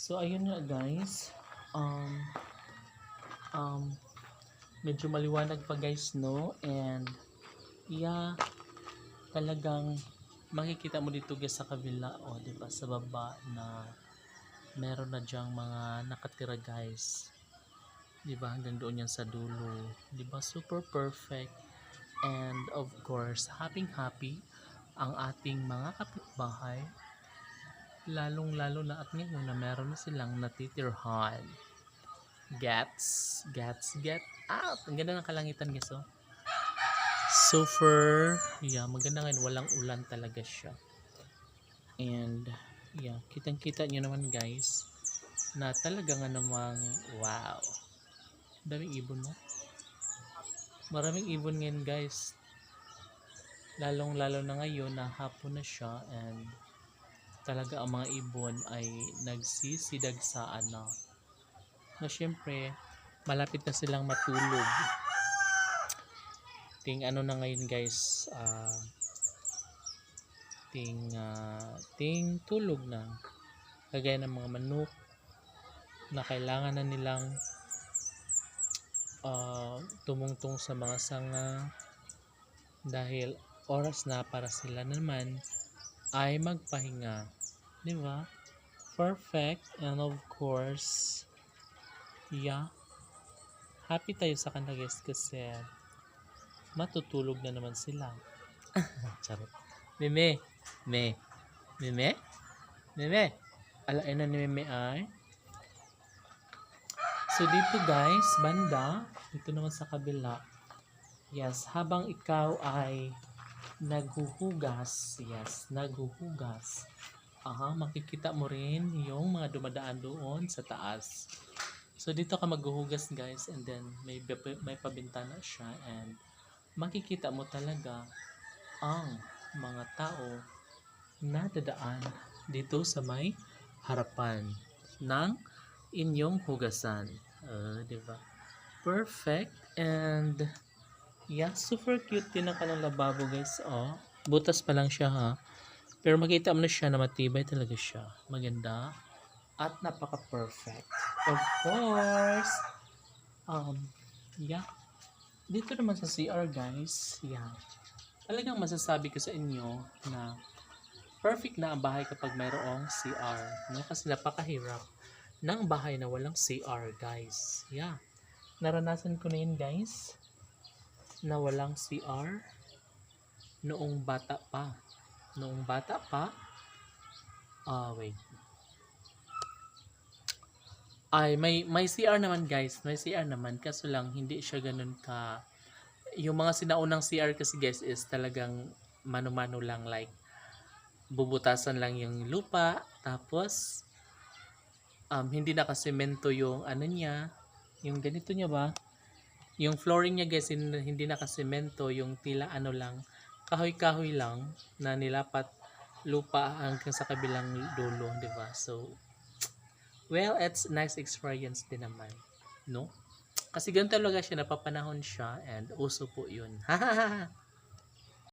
So ayun nga guys. Um um Medyo maliwanag pa guys, no? And yeah, talagang makikita mo dito guys sa kabila, o di ba, sa baba na meron na diyang mga nakatira guys. Di ba, hanggang doon yan sa dulo. Di ba, super perfect. And of course, happy ang ating mga kapitbahay, lalong lalo na at ngayon na meron na silang natitirhan. Get out! Ang ganda ng kalangitan guys, oh. Super, yeah, maganda ngayon, walang ulan talaga siya. And yeah, kitang kita nyo naman guys na talaga nga namang wow, daming ibon, no? Maraming ibon ngayon guys, lalong lalo na ngayon na hapon na siya. And talaga ang mga ibon ay nagsisidagsaan na syempre malapit na silang matulog. Ano na ngayon guys, ting tulog na, kagaya ng mga manok na kailangan na nilang tumungtong sa mga sanga dahil oras na para sila naman ay magpahinga, di ba? Perfect. And of course, yeah, happy tayo sa kanila guys kasi matutulog na naman sila. Charot. Meme, alain na ni Meme ay. So dito guys, banda, dito naman sa kabila. Yes, habang ikaw ay naghuhugas, makikita mo rin yung mga dumadaan doon sa taas. So dito ka maghuhugas guys, and then may pabintana siya, and makikita mo talaga ang mga tao na dadaan dito sa may harapan ng inyong hugasan. Diba? Perfect. And yeah, super cute din ang kanilang lababo guys. Butas pa lang siya, ha. Pero makita mo na siya na matibay talaga siya. Maganda at napaka-perfect. Of course. Yeah. Dito naman sa CR guys, yeah, talagang masasabi ko sa inyo na perfect na ang bahay kapag mayroong CR, no? Kasi napakahirap ng bahay na walang CR guys. Yeah, naranasan ko na yun guys, na walang CR noong bata pa. Wait, ay may CR naman guys, may CR naman, kaso lang hindi siya ganun ka. Yung mga sinaunang CR kasi guys is talagang mano-mano lang, like bubutasan lang yung lupa, tapos hindi nakasemento yung ano niya, yung ganito niya ba, yung flooring niya guys, hindi nakasemento, yung tila ano lang, kahoy-kahoy lang na nilapat lupa hanggang sa kabilang dulo, di ba? So well, it's nice experience din naman, no? Kasi ganun talaga siya, napapanahon siya, and uso po yun.